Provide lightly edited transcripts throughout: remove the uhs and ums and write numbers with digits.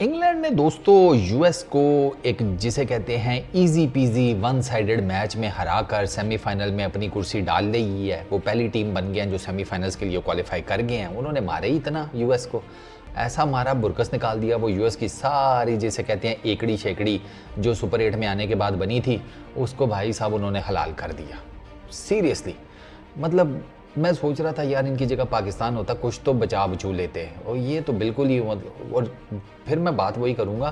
England ने दोस्तों US को एक जिसे कहते हैं easy PG one sided match में हराकर सेमीफाइनल में अपनी कुर्सी डाल ली है। वो पहली टीम बन गए हैं जो सेमीफाइनल्स के लिए क्वालिफाई कर गए हैं। उन्होंने मारे ही इतना यूएस को, ऐसा मारा बुरकस निकाल दिया। वो यूएस की सारी जिसे कहते हैं एकड़ी शेकड़ी जो सुपर 8 में आने के बाद बनी थी, उसको भाई साहब उन्होंने हलाल कर दिया। सीरियसली, मतलब मैं सोच रहा था यार इनकी जगह पाकिस्तान होता कुछ तो बचा बचू लेते हैं, और ये तो बिल्कुल ही और फिर मैं बात वही करूँगा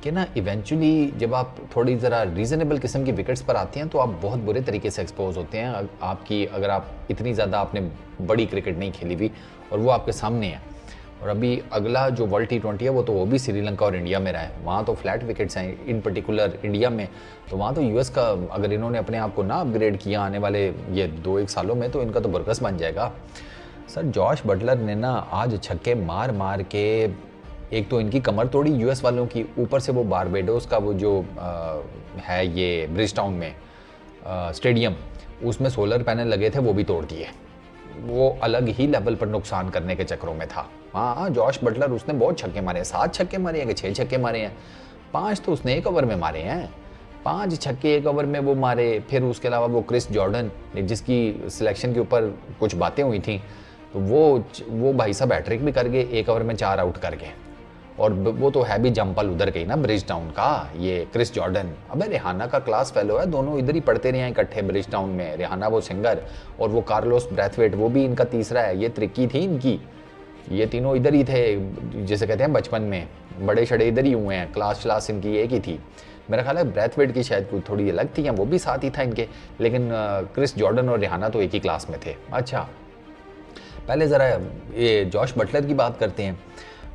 कि ना इवेंचुअली जब आप थोड़ी ज़रा रीज़नेबल किस्म की विकेट्स पर आते हैं तो आप बहुत बुरे तरीके से एक्सपोज होते हैं। आपकी अगर आप इतनी ज़्यादा आपने बड़ी क्रिकेट नहीं खेली हुई और वो आपके सामने है। और अभी अगला जो वर्ल्ड T20 है वो भी श्रीलंका और इंडिया में रहा है। वहाँ तो फ्लैट विकेट्स हैं, इन पर्टिकुलर इंडिया में। तो वहाँ तो यूएस का अगर इन्होंने अपने आप को ना अपग्रेड किया आने वाले ये 2-1 सालों में तो इनका तो बरकस बन जाएगा। सर जॉश बटलर ने ना आज छक्के मार मार के एक तो इनकी कमर तोड़ी यूएस वालों की, ऊपर से वो बारबेडोस का वो जो है ये ब्रिजटाउन में स्टेडियम, उसमें सोलर पैनल लगे थे वो भी तोड़ दिए। वो अलग ही लेवल पर नुकसान करने के चक्करों में था। हाँ, जॉश बटलर उसने बहुत छक्के मारे हैं, 7 छक्के मारे हैं कि 6 छक्के मारे हैं, 5 तो उसने एक ओवर में मारे हैं। 5 छक्के एक ओवर में वो मारे। फिर उसके अलावा वो क्रिस जॉर्डन जिसकी सिलेक्शन के ऊपर कुछ बातें हुई थी, तो वो भाई साहब हैट्रिक भी कर गए, एक ओवर में 4 आउट कर गए। और वो तो है भी जंपल उधर गई ना ब्रिज टाउन का, ये क्रिस जॉर्डन। अबे रिहाना का क्लास फेलो है, दोनों इधर ही पढ़ते रहे हैं इकट्ठे ब्रिज टाउन में। रिहाना वो सिंगर और वो कार्लोस ब्रैथवेट वो भी इनका तीसरा है। ये त्रिक्की थी इनकी, ये तीनों इधर ही थे जिसे कहते हैं बचपन में बड़े शड़े इधर ही हुए हैं। क्लास इनकी एक ही थी। मेरा ख्याल है ब्रैथवेट की शायद थोड़ी अलग थी या वो भी साथ ही था इनके, लेकिन क्रिस जॉर्डन और रिहाना तो एक ही क्लास में थे। अच्छा, पहले ज़रा ये जॉश बटलर की बात करते हैं।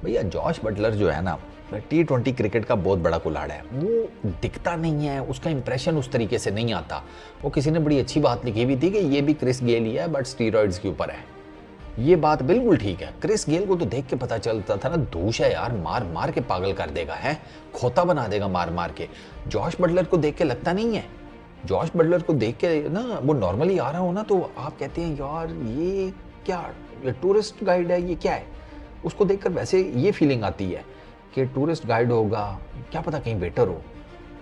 भैया जॉश बटलर जो है ना T20 क्रिकेट का बहुत बड़ा कुल्हाड़ है। वो दिखता नहीं है, उसका इंप्रेशन उस तरीके से नहीं आता। वो किसी ने बड़ी अच्छी बात लिखी हुई थी कि ये भी क्रिस गेल ही है बट स्टीरॉइड्स के ऊपर है। ये बात बिल्कुल ठीक है। क्रिस गेल को तो देख के पता चलता था ना, धूष है यार, मार मार के पागल कर देगा, है खोता बना देगा मार मार के। जॉश बटलर को देख के लगता नहीं है। जॉश बटलर को देख के ना वो नॉर्मली आ रहा हो ना तो आप कहते हैं यार ये क्या, ये टूरिस्ट गाइड है, ये क्या है। उसको देखकर वैसे ये फीलिंग आती है कि टूरिस्ट गाइड होगा, क्या पता कहीं वेटर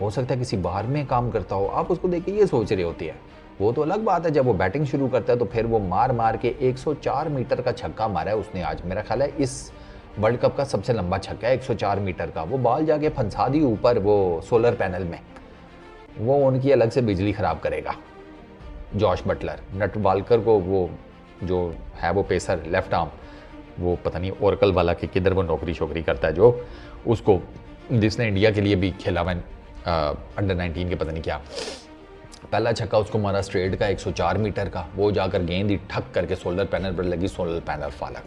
हो सकता है किसी बार में काम करता हो। आप उसको देख के ये सोच रहे होते हैं। वो तो अलग बात है जब वो बैटिंग शुरू करता है तो फिर वो मार मार के 104 मीटर का छक्का मारा है उसने आज। मेरा ख्याल है इस वर्ल्ड कप का सबसे लंबा छक्का है 104 मीटर का। वो बॉल जाके फंसा दी ऊपर वो सोलर पैनल में। वो उनकी अलग से बिजली खराब करेगा। जॉश बटलर नट वाल्कर को, वो जो है वो पेसर लेफ्ट आर्म, वो पता नहीं ओरकल वाला कि किधर वो नौकरी शोकरी करता है, जो उसको जिसने इंडिया के लिए भी खेला हुआ अंडर 19 के पता नहीं क्या, पहला छक्का उसको मारा स्ट्रेट का 104 मीटर का। वो जाकर गेंद ही ठक करके सोलर पैनल पर लगी, सोलर पैनल फालक।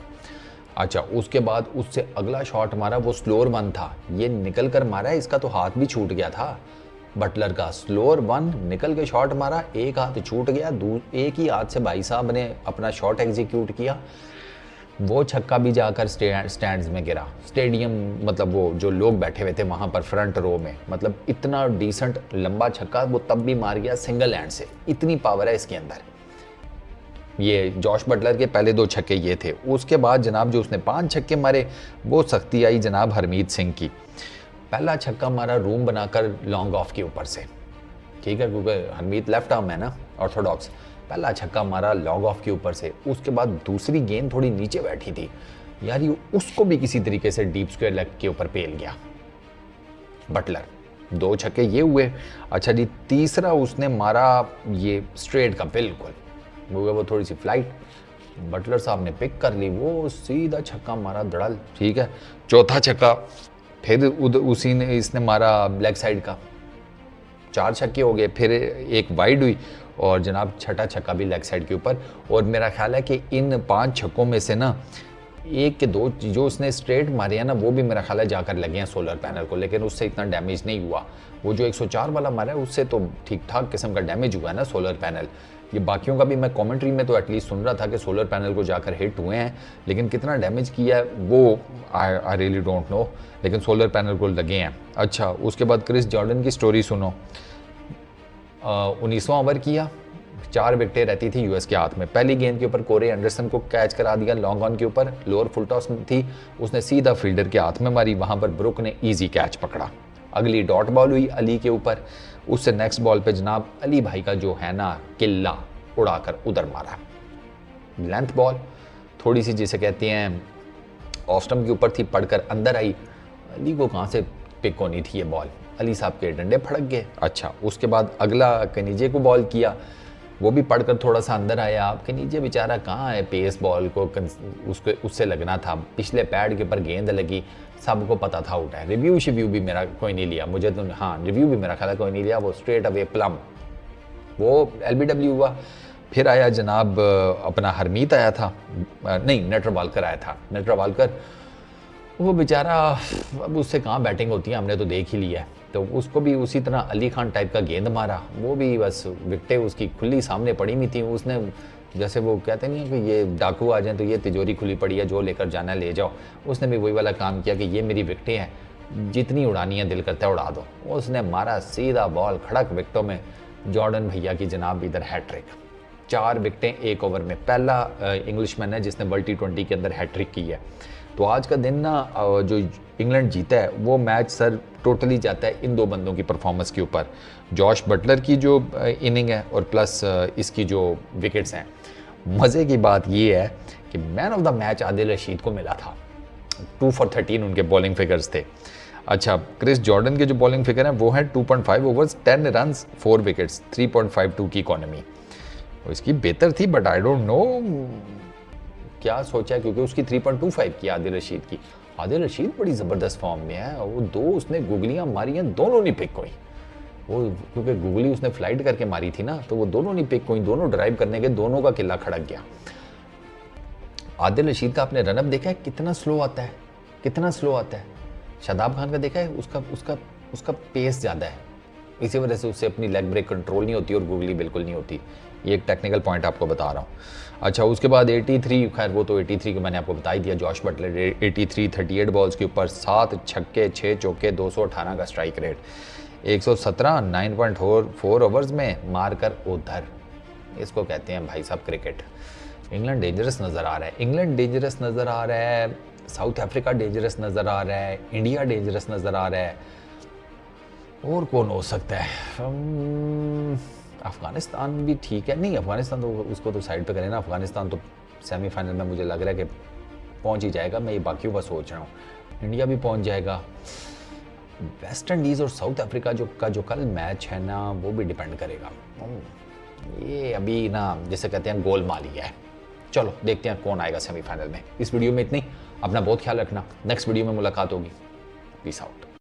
अच्छा, उसके बाद उससे अगला शॉट मारा, वो स्लोअर वन था, ये निकल कर मारा है, इसका तो हाथ भी छूट गया था बटलर का। स्लोअर वन निकल के शॉट मारा, एक हाथ छूट गया, एक ही हाथ से भाई साहब ने अपना शॉट एग्जीक्यूट किया। वो छक्का भी जाकर स्टैंड्स में गिरा। स्टेडियम मतलब वो जो लोग बैठे हुए थे वहाँ पर फ्रंट रो में, मतलब इतना डिसेंट लंबा छक्का वो तब भी मार गया सिंगल हैंड से। इतनी पावर है इसके अंदर। ये जॉश बटलर के पहले 2 छक्के ये थे। उसके बाद जनाब जो उसने 5 छक्के मारे वो सख्ती आई जनाब हरमीत सिंह की। पहला छक्का मारा रूम बनाकर लॉन्ग ऑफ के ऊपर से, ठीक है, क्योंकि हरमीत लेफ्ट आर्म है ना, ऑर्थोडॉक्स। पहला छक्का मारा लॉन्ग ऑफ के ऊपर से। उसके बाद दूसरी गेंद थोड़ी नीचे बैठी थी यार, ये उसको भी किसी तरीके से डीप स्क्वायर लेग के ऊपर पेल गया बटलर। 2 छक्के ये हुए। अच्छा जी, तीसरा उसने मारा ये स्ट्रेट का, बिल्कुल वो थोड़ी सी फ्लाइट बटलर साहब ने पिक कर ली, वो सीधा छक्का मारा धड़ल, ठीक है। चौथा छक्का फिर उसी ने इसने मारा लेग साइड का। 4 छक्के हो गए, फिर एक वाइड हुई और जनाब छठा छक्का भी लेग साइड के ऊपर। और मेरा ख्याल है कि इन 5 छक्कों में से ना 1 के 2 जो उसने स्ट्रेट मारे हैं ना वो भी मेरा ख्याल है जाकर लगे हैं सोलर पैनल को, लेकिन उससे इतना डैमेज नहीं हुआ। वो जो 104 वाला मारा है उससे तो ठीक ठाक किस्म का डैमेज हुआ है ना सोलर पैनल। ये बाकियों का भी मैं कमेंट्री में तो एटलीस्ट सुन रहा था कि सोलर पैनल को जाकर हिट हुए हैं, लेकिन कितना डैमेज किया है वो आई रियली डोंट नो, लेकिन सोलर पैनल को लगे हैं। अच्छा, उसके बाद क्रिस जॉर्डन की स्टोरी सुनो। 19वां ओवर किया, 4 विकेटें रहती थी यूएस के हाथ में। पहली गेंद के ऊपर कोरे एंडरसन को कैच करा दिया लॉन्ग ऑन के ऊपर, लोअर फुल टॉस थी, उसने सीधा फील्डर के हाथ में मारी, वहां पर ब्रुक ने इजी कैच पकड़ा। अगली डॉट बॉल हुई अली के ऊपर, उससे नेक्स्ट बॉल पे जनाब अली भाई का जो है ना किल्ला उड़ाकर उधर मारा। लेंथ बॉल थोड़ी सी जिसे कहते हैं ऑफ स्टंप के ऊपर थी, पड़कर अंदर आई। अली को कहाँ से पिक होनी थी ये बॉल, अली साहब के डंडे फड़क गए। अच्छा, उसके बाद अगला कनीजे को बॉल किया, वो भी पढ़कर थोड़ा सा अंदर आया। आप कनीजे बेचारा कहाँ है, पेस बॉल को उससे लगना था, पिछले पैड के ऊपर गेंद लगी, सबको पता था आउट है। रिव्यू शिव्यू भी मेरा कोई नहीं लिया, मुझे तो हाँ रिव्यू भी मेरा ख्याल कोई नहीं लिया, वो स्ट्रेट अवे प्लम, वो एलबीडब्ल्यू हुआ। फिर आया जनाब अपना हरमीत आया था, नहीं नेट्रवाल्कर आया था। नेट्रवाल्कर वो बेचारा, अब उससे कहाँ बैटिंग होती है, हमने तो देख ही लिया है, तो उसको भी उसी तरह अली खान टाइप का गेंद मारा, वो भी बस विकटें उसकी खुली सामने पड़ी हुई थी। उसने जैसे वो कहते नहीं है कि ये डाकू आ जाएं तो ये तिजोरी खुली पड़ी है, जो लेकर जाना ले जाओ, उसने भी वही वाला काम किया कि ये मेरी विकटें हैं, जितनी उड़ानी है दिल करता है उड़ा दो। उसने मारा सीधा बॉल खड़क विकटों में, जॉर्डन भैया की जनाब इधर हैट्रिक, 4 विकटें 1 ओवर में। पहला इंग्लिशमैन है जिसने वर्ल्ड टी20 के अंदर हैट्रिक की है। तो आज का दिन ना जो इंग्लैंड जीता है वो मैच सर टोटली जाता है इन 2 बंदों की परफॉर्मेंस के ऊपर, जॉश बटलर की जो इनिंग है और प्लस इसकी जो विकेट्स हैं। मज़े की बात ये है कि man of the match Adil Rashid को मिला था, 2 for 13 उनके बॉलिंग फिगर्स थे। अच्छा, क्रिस जॉर्डन के जो बॉलिंग फिगर हैं वो हैं 2.5 ओवर्स 10 रन्स 4 विकेट्स 3.52 की इकॉनमी। इसकी बेहतर थी बट आई डोंट नो क्या सोचा, क्योंकि उसकी 3.25 की आदिल रशीद की। आदिल रशीद बड़ी ज़बरदस्त फॉर्म में है, वो 2 उसने गुगलियाँ मारी हैं, दोनों नहीं पिक हुई। वो क्योंकि गुगली उसने फ्लाइट करके मारी थी ना, तो वो दोनों नहीं पिक हुई, दोनों ड्राइव करने के, दोनों का किला खड़क गया। आदिल रशीद का आपने रनअप देखा है कितना स्लो आता है, कितना स्लो आता है। शादाब खान का देखा है, उसका पेस ज़्यादा है, इसी वजह से उससे अपनी लेग ब्रेक कंट्रोल नहीं होती और गुगली बिल्कुल नहीं होती। ये एक टेक्निकल पॉइंट आपको बता रहा हूँ। अच्छा, उसके बाद 83, खैर वो तो 83 को मैंने आपको बता ही दिया। जॉश बटलर 83 38 बॉल्स के ऊपर 7 छक्के 6 चौके 218 का स्ट्राइक रेट, 117 9.4 ओवर्स में मारकर उधर। इसको कहते हैं भाई साहब क्रिकेट। इंग्लैंड डेंजरस नज़र आ रहा है, इंग्लैंड डेंजरस नज़र आ रहा है, साउथ अफ्रीका डेंजरस नज़र आ रहा है, इंडिया डेंजरस नज़र आ रहा है, और कौन हो सकता है? अफगानिस्तान भी ठीक है, नहीं अफगानिस्तान तो उसको तो साइड पे करें ना, अफगानिस्तान तो सेमीफाइनल में मुझे लग रहा है कि पहुंच ही जाएगा, मैं ये बाकियों का सोच रहा हूँ। इंडिया भी पहुंच जाएगा। वेस्ट इंडीज़ और साउथ अफ्रीका जो कल मैच है ना, वो भी डिपेंड करेगा। ये अभी ना जैसे कहते हैं गोलमाल ही है। चलो देखते हैं कौन आएगा सेमीफाइनल में। इस वीडियो में इतनी, अपना बहुत ख्याल रखना, नेक्स्ट वीडियो में मुलाकात होगी। Peace out.